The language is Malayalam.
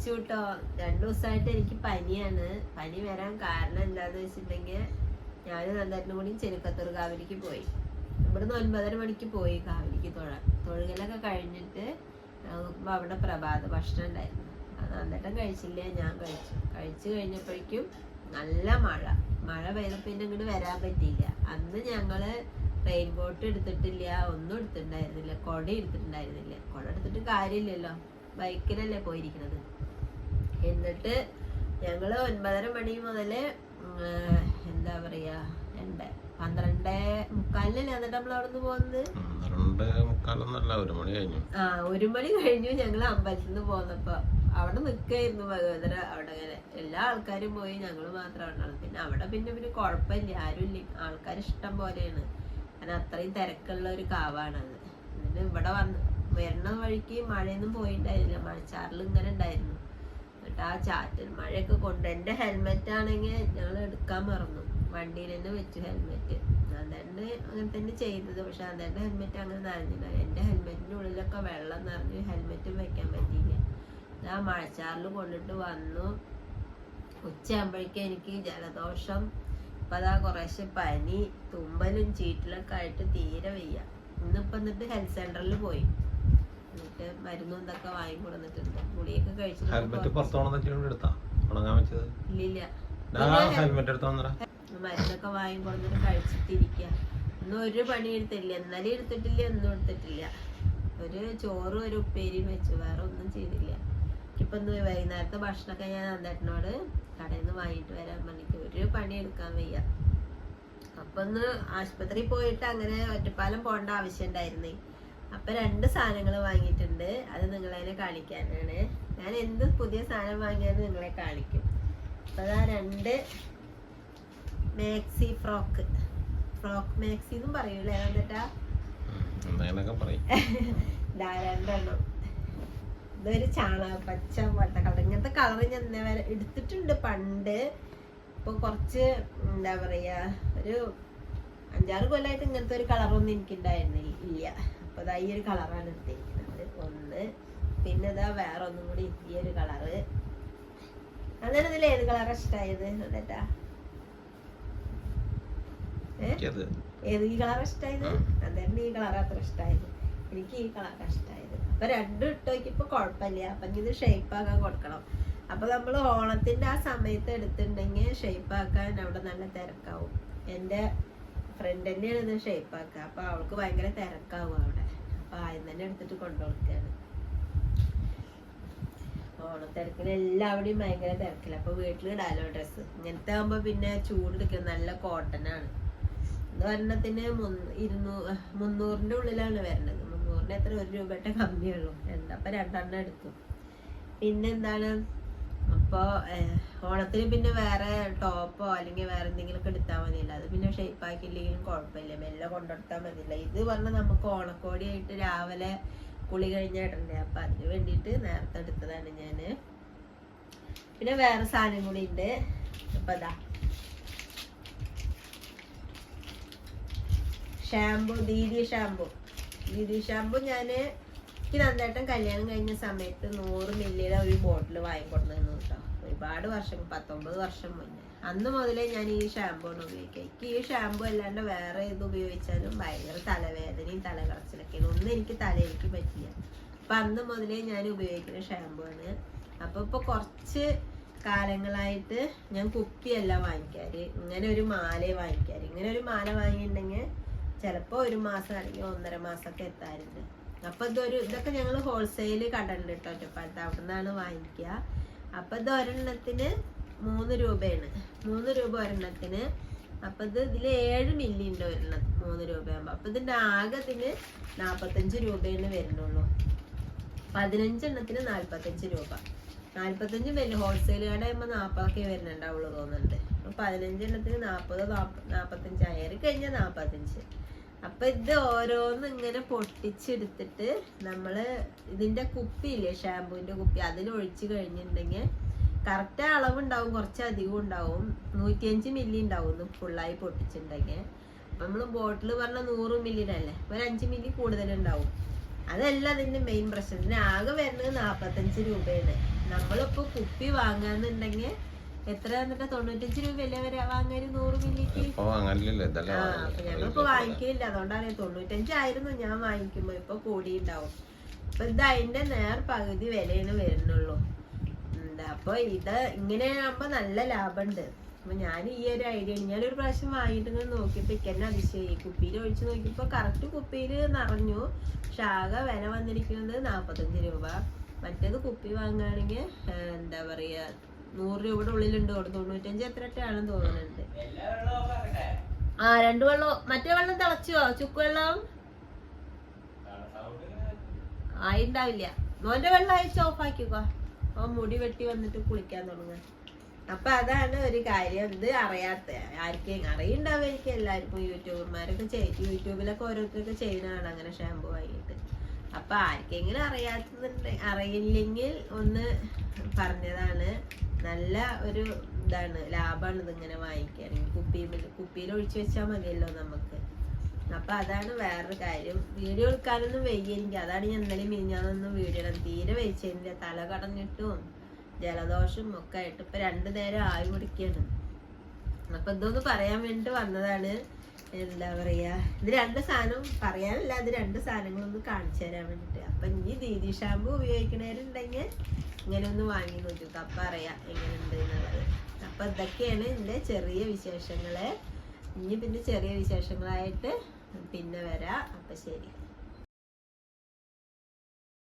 കഴിച്ചു കേട്ടോ. 2 ദിവസമായിട്ട് എനിക്ക് പനിയാണ്. പനി വരാൻ കാരണം എന്താന്ന് വെച്ചിട്ടുണ്ടെങ്കിൽ ഞാൻ നന്നായിട്ടും കൂടി ചെരുക്കത്തൂർ കാവിലേക്ക് പോയി. ഇവിടുന്ന് 9:30 മണിക്ക് പോയി കാവിലേക്ക് തൊഴുകലൊക്കെ കഴിഞ്ഞിട്ട് അവിടെ പ്രഭാത ഭക്ഷണം ഉണ്ടായിരുന്നു. അത് നന്നായിട്ടും കഴിച്ചില്ല, ഞാൻ കഴിച്ചു കഴിഞ്ഞപ്പോഴേക്കും നല്ല മഴ പെയ്ത പിന്നെ ഇങ്ങോട്ട് വരാൻ പറ്റിയില്ല. അന്ന് ഞങ്ങള് റെയിൻ കോട്ട് എടുത്തിട്ടില്ല, ഒന്നും എടുത്തിട്ടുണ്ടായിരുന്നില്ല, കുട എടുത്തിട്ടുണ്ടായിരുന്നില്ല. കുട എടുത്തിട്ട് കാര്യമില്ലല്ലോ, ബൈക്കിലല്ലേ പോയിരിക്കണത്. എന്നിട്ട് ഞങ്ങള് 9:30 മണി മുതല് എന്താ പറയാ 12:45 എന്നിട്ട് നമ്മൾ അവിടെ നിന്ന് പോകുന്നത് 1 മണി കഴിഞ്ഞു. ഞങ്ങള് അമ്പലത്തിൽ നിന്ന് പോന്നപ്പോ അവിടെ നിൽക്കായിരുന്നു ഭഗവതര. അവിടെ അങ്ങനെ എല്ലാ ആൾക്കാരും പോയി, ഞങ്ങള് മാത്രം ഉണ്ടാവും. പിന്നെ കുഴപ്പമില്ല, ആരും ഇല്ല, ആൾക്കാർ ഇഷ്ടം പോലെയാണ്. കാരണം അത്രയും തിരക്കുള്ള ഒരു കാവാണത്. എന്നിട്ട് ഇവിടെ വരുന്ന വഴിക്ക് മഴയൊന്നും പോയിണ്ടായിരുന്നില്ല, മഴച്ചാറിൽ ഇങ്ങനെ ഉണ്ടായിരുന്നു. എന്നിട്ട് ആ ചാറ്റൽ മഴയൊക്കെ കൊണ്ട് എൻ്റെ ഹെൽമെറ്റ് ആണെങ്കിൽ ഞങ്ങൾ എടുക്കാൻ മറന്നു, വണ്ടിയിൽ തന്നെ വെച്ചു ഹെൽമെറ്റ്. അതന്നെ അങ്ങനെ തന്നെ ചെയ്തത്. പക്ഷെ അതെൻ്റെ ഹെൽമെറ്റ് അങ്ങനെ നനഞ്ഞില്ല. എൻ്റെ ഹെൽമെറ്റിൻ്റെ ഉള്ളിലൊക്കെ വെള്ളം നിറഞ്ഞു, ഹെൽമെറ്റും വെക്കാൻ പറ്റിയില്ല. ആ മഴച്ചാറിൽ കൊണ്ടിട്ട് വന്നു. ഉച്ചയാകുമ്പോഴേക്കും എനിക്ക് ജലദോഷം, ഇപ്പം അതാ കുറേശ്ശെ പനി, തുമ്പലും ചീറ്റിലൊക്കെ ആയിട്ട് തീരെ വയ്യ. എന്നിട്ട് ഹെൽത്ത് സെന്ററിൽ പോയി. എന്നിട്ട് മരുന്നും ഇതൊക്കെ വാങ്ങി കൊടുത്തിട്ടുണ്ട്. ഗുളിയൊക്കെ കഴിച്ചിട്ട് മരുന്നൊക്കെ വാങ്ങി കൊടുത്തിട്ട് കഴിച്ചിട്ടിരിക്കുക. ഇന്നും ഒരു പണി എടുത്തില്ല, ഇന്നലെ എടുത്തിട്ടില്ല, ഒന്നും എടുത്തിട്ടില്ല. ഒരു ചോറും ഒരു ഉപ്പേരിയും വെച്ചു, വേറെ ഒന്നും ചെയ്തില്ല. ഇപ്പൊ വൈകുന്നേരത്തെ ഭക്ഷണമൊക്കെ ഞാൻ നന്ദേട്ടനോട് കടയിൽ നിന്ന് വാങ്ങിട്ട് വരാൻ പറഞ്ഞിട്ട് ഒരു പണി എടുക്കാൻ വയ്യ. അപ്പൊ ഒന്ന് ആശുപത്രിയിൽ പോയിട്ട് അങ്ങനെ ഒറ്റപ്പാലം പോകേണ്ട ആവശ്യം ഉണ്ടായിരുന്നേ. അപ്പൊ 2 സാധനങ്ങൾ വാങ്ങിയിട്ടുണ്ട്. അത് നിങ്ങളെ കാണിക്കാനാണ്. ഞാൻ എന്ത് പുതിയ സാധനം വാങ്ങിയാലും നിങ്ങളെ കാണിക്കും. അപ്പൊ അതാ 2 മാക്സി ഫ്രോക്ക് മാക്സി എന്നും പറയൂലേ എന്നിട്ടാ 2 ഇതൊരു പച്ച പോലത്തെ കളർ. ഇങ്ങനത്തെ കളർ ഞാൻ വരെ എടുത്തിട്ടുണ്ട് പണ്ട്. ഇപ്പൊ കുറച്ച് എന്താ പറയാ ഒരു 5-6 കൊല്ലമായിട്ട് ഇങ്ങനത്തെ ഒരു കളറൊന്നും എനിക്കുണ്ടായിരുന്നില്ല. അപ്പൊ ഇതാ ഈ ഒരു കളറാണ് എടുത്തിരിക്കുന്നത് ഒന്ന്. പിന്നെ ഇതാ വേറെ ഒന്നും കൂടി ഈ ഒരു കളറ്. അങ്ങനെ ഇതിൽ ഏത് കളറാ ഇഷ്ടമായത് എന്നിട്ടാ? ഏത് ഈ കളറാ ഇഷ്ടമായത്? അന്നേരം ഈ കളറാ അത്ര ഇഷ്ടമായത്. എനിക്ക് ഈ കളറാ ഇഷ്ടമായത്. അപ്പൊ 2 ഇട്ട് നോക്കിയപ്പോ കുഴപ്പമില്ല. അപ്പൊ ഇത് ഷേപ്പ് ആക്കാൻ കൊടുക്കണം. അപ്പൊ നമ്മള് ഓണത്തിന്റെ ആ സമയത്ത് എടുത്തിട്ടുണ്ടെങ്കിൽ ഷേപ്പ് ആക്കാൻ അവിടെ നല്ല തിരക്കാവും. എൻ്റെ ഫ്രണ്ട് തന്നെയാണ് ഇത് ഷേപ്പ് ആക്കുക. അപ്പൊ അവൾക്ക് ഭയങ്കര തിരക്കാവും അവിടെ. അപ്പൊ ആദ്യം തന്നെ എടുത്തിട്ട് കൊണ്ടുകൊടുക്കുകയാണ്. ഓണത്തിരക്കിന് എല്ലാവിടെയും ഭയങ്കര തിരക്കില്ല. അപ്പൊ വീട്ടിൽ ഇടാലോ ഡ്രസ്സ്. ഇങ്ങനത്തെ ആകുമ്പോ പിന്നെ ചൂടെടുക്കുന്നത് നല്ല കോട്ടനാണ്. ഇത് ഒരെണ്ണത്തിന് 300-ന്റെ ഉള്ളിലാണ് വരണത്. 300-ന്റെ എത്ര 1 രൂപയുടെ കമ്മിയുള്ളൂ. അപ്പൊ 2 എണ്ണം എടുത്തു. പിന്നെന്താണ്, അപ്പൊ ഓണത്തിന് പിന്നെ വേറെ ടോപ്പോ അല്ലെങ്കിൽ വേറെ എന്തെങ്കിലുമൊക്കെ എടുത്താൽ മതിയല്ല. അത് പിന്നെ ഷേപ്പ് ആക്കിയില്ലെങ്കിലും കുഴപ്പമില്ല, മെല്ലെ കൊണ്ടെടുത്താൽ മതിയല്ല. ഇത് പറഞ്ഞാൽ നമുക്ക് ഓണക്കോടിയായിട്ട് രാവിലെ കുളി കഴിഞ്ഞിടണ്ടേ. അപ്പൊ അതിന് വേണ്ടിയിട്ട് നേരത്തെ എടുത്തതാണ് ഞാന്. പിന്നെ വേറെ സാധനം കൂടി ഉണ്ട്. അപ്പൊ അതാ ഷാമ്പു, ദീദി ഷാമ്പു ഞാന് എനിക്ക് നന്നായിട്ടും കല്യാണം കഴിഞ്ഞ സമയത്ത് 100 മില്ലിയുടെ ഒരു ബോട്ടിൽ വാങ്ങിക്കൊടുന്നു കേട്ടോ. ഒരുപാട് വർഷം, 19 വർഷം മുന്നേ. അന്ന് മുതലേ ഞാൻ ഈ ഷാമ്പു ആണ് ഉപയോഗിക്കുക. എനിക്ക് ഈ ഷാമ്പു അല്ലാണ്ട് വേറെ ഇത് ഉപയോഗിച്ചാലും ഭയങ്കര തലവേദനയും തലകറച്ചിലൊക്കെയാണ്. ഒന്നും എനിക്ക് തലയിലേക്ക് പറ്റില്ല. അപ്പൊ അന്ന് മുതലേ ഞാൻ ഉപയോഗിക്കുന്ന ഷാമ്പു ആണ്. അപ്പൊ കുറച്ച് കാലങ്ങളായിട്ട് ഞാൻ കുപ്പിയല്ല വാങ്ങിക്കാറ്, ഇങ്ങനെ ഒരു മാലയെ വാങ്ങിക്കാറ്. ഇങ്ങനെ ഒരു മാല വാങ്ങിയിട്ടുണ്ടെങ്കിൽ ചിലപ്പോൾ 1 മാസം അല്ലെങ്കിൽ 1.5 മാസമൊക്കെ എത്താറുണ്ട്. അപ്പൊ ഇതൊക്കെ ഞങ്ങൾ ഹോൾസെയില് കടണ്ട് കേട്ടോ ഒറ്റപ്പാലത്ത്, അവിടെ നിന്നാണ് വാങ്ങിക്കുക. അപ്പൊ ഇത് ഒരെണ്ണത്തിന് 3 രൂപയാണ്. 3 രൂപ ഒരെണ്ണത്തിന്. അപ്പൊ ഇതില് 7 മില്ലി ഉണ്ട് ഒരെണ്ണം 3 രൂപയാകുമ്പോ. അപ്പൊ ഇതിന്റെ ആകെ 45 രൂപയാണ് വരുന്നുള്ളൂ. 15 എണ്ണത്തിന് 45 രൂപ. 45 മില്ലി ഹോൾസെയിൽ കടയാകുമ്പോ 40 വരുന്നുണ്ടാവുള്ളൂ തോന്നുന്നുണ്ട്. അപ്പൊ 15 എണ്ണത്തിന് 40-45 ആയി കഴിഞ്ഞാൽ 45. അപ്പൊ ഇത് ഓരോന്ന് ഇങ്ങനെ പൊട്ടിച്ചെടുത്തിട്ട് നമ്മള് ഇതിന്റെ കുപ്പിയില്ലേ, ഷാമ്പൂവിന്റെ കുപ്പി, അതിലൊഴിച്ച് കഴിഞ്ഞിട്ടുണ്ടെങ്കിൽ കറക്റ്റ് അളവുണ്ടാവും, കുറച്ചധികം ഉണ്ടാവും. 105 മില്ലി ഉണ്ടാവും ഫുള്ളായി പൊട്ടിച്ചിട്ടുണ്ടെങ്കിൽ. അപ്പൊ നമ്മള് ബോട്ടിൽ പറഞ്ഞ 100 മില്ലിയുടെ അല്ലേ, ഒരു 5 മില്ലി കൂടുതലുണ്ടാവും. അതല്ല അതിന്റെ മെയിൻ പ്രശ്നം. ഇതിന് ആകെ വരുന്നത് 45 രൂപയാണ്. നമ്മളിപ്പോ കുപ്പി വാങ്ങാന്നുണ്ടെങ്കിൽ എത്ര എന്നിട്ട് 95 രൂപയല്ലേ വരെ വാങ്ങാൻ 100 മില്ലിക്ക്. അപ്പൊ ഞങ്ങളിപ്പോ വാങ്ങിക്കില്ല, അതുകൊണ്ടാണ് 95 ആയിരുന്നു ഞാൻ വാങ്ങിക്കുമ്പോ. ഇപ്പൊ കൂടിയുണ്ടാവും. അപ്പൊ ഇത് അതിന്റെ നേർ പകുതി വിലയാണ് വരുന്നുള്ളൂ. എന്താ അപ്പൊ ഇത് ഇങ്ങനെയാകുമ്പോ നല്ല ലാഭമുണ്ട്. അപ്പൊ ഞാൻ ഈ ഒരു ഐഡിയ, ഞാനൊരു പ്രാവശ്യം വാങ്ങിയിട്ട് ഇങ്ങനെ നോക്കിയപ്പോ ഇക്കെന്നെ അതിശയായി. കുപ്പിയിൽ ഒഴിച്ച് നോക്കിയപ്പോ കറക്റ്റ് കുപ്പിയിൽ നിറഞ്ഞു. പക്ഷെ ആകെ വില വന്നിരിക്കുന്നത് 45 രൂപ. മറ്റേത് കുപ്പി വാങ്ങുകയാണെങ്കിൽ എന്താ പറയാ 100 രൂപയുടെ ഉള്ളിലുണ്ട്. 95 എത്രട്ടാണെന്ന് തോന്നുന്നുണ്ട്. 2 വെള്ളം. മറ്റേ വെള്ളം തിളച്ചോ? ചുക്ക് വെള്ളം ആയിണ്ടാവില്ല. മോന്റെ വെള്ളം അയച്ച് ഓഫാക്കിക്കോ. മുടി വെട്ടി വന്നിട്ട് കുളിക്കാൻ തുടങ്ങാൻ. അപ്പൊ അതാണ് ഒരു കാര്യം. ഇത് അറിയാത്ത ആർക്കും അറിയുണ്ടാവുമായിരിക്കും എല്ലാവർക്കും. യൂട്യൂബർമാരൊക്കെ യൂട്യൂബിലൊക്കെ ഓരോരുത്തരൊക്കെ ചെയ്യുന്നതാണ് അങ്ങനെ ഷാമ്പു വാങ്ങിയിട്ട്. അപ്പൊ ആർക്കെങ്കിലും അറിയില്ലെങ്കിൽ ഒന്ന് പറഞ്ഞതാണ്. നല്ല ഒരു ഇതാണ്, ലാഭമാണ് ഇതിങ്ങനെ വാങ്ങിക്കുകയാണെങ്കിൽ. കുപ്പിയിൽ ഒഴിച്ചു വെച്ചാൽ മതിയല്ലോ നമുക്ക്. അപ്പൊ അതാണ് വേറൊരു കാര്യം. വീഡിയോ എടുക്കാനൊന്നും വയ്യ എനിക്ക്. അതാണ് ഞാൻ ഇന്നലെ മിനിഞ്ഞാന്നൊന്നും വീഡിയോ ഇടാൻ തീരെ വെച്ചില്ല. തല കടഞ്ഞിട്ടും ജലദോഷം ഒക്കെ ആയിട്ട് ഇപ്പൊ 2 നേരം ആവി പിടിക്കാണ്. അപ്പൊ ഇതൊന്ന് പറയാൻ വേണ്ടിട്ട് വന്നതാണ്. എന്താ പറയാ, ഇത് 2 സാധനം പറയാനല്ല, ഇത് 2 സാധനങ്ങളൊന്ന് കാണിച്ചു തരാൻ വേണ്ടിട്ട്. അപ്പൊ ഇനി ദീദി ഷാമ്പു ഉപയോഗിക്കണവരുണ്ടെങ്കിൽ ഇങ്ങനെ ഒന്ന് വാങ്ങി നോക്കിക്കോ. അപ്പൊ അറിയാം എങ്ങനെയുണ്ട് എന്നുള്ളത്. അപ്പൊ ഇതൊക്കെയാണ് എന്റെ ചെറിയ വിശേഷങ്ങള്. ഇനി പിന്നെ ചെറിയ വിശേഷങ്ങളായിട്ട് പിന്നെ വരാം. അപ്പൊ ശരി.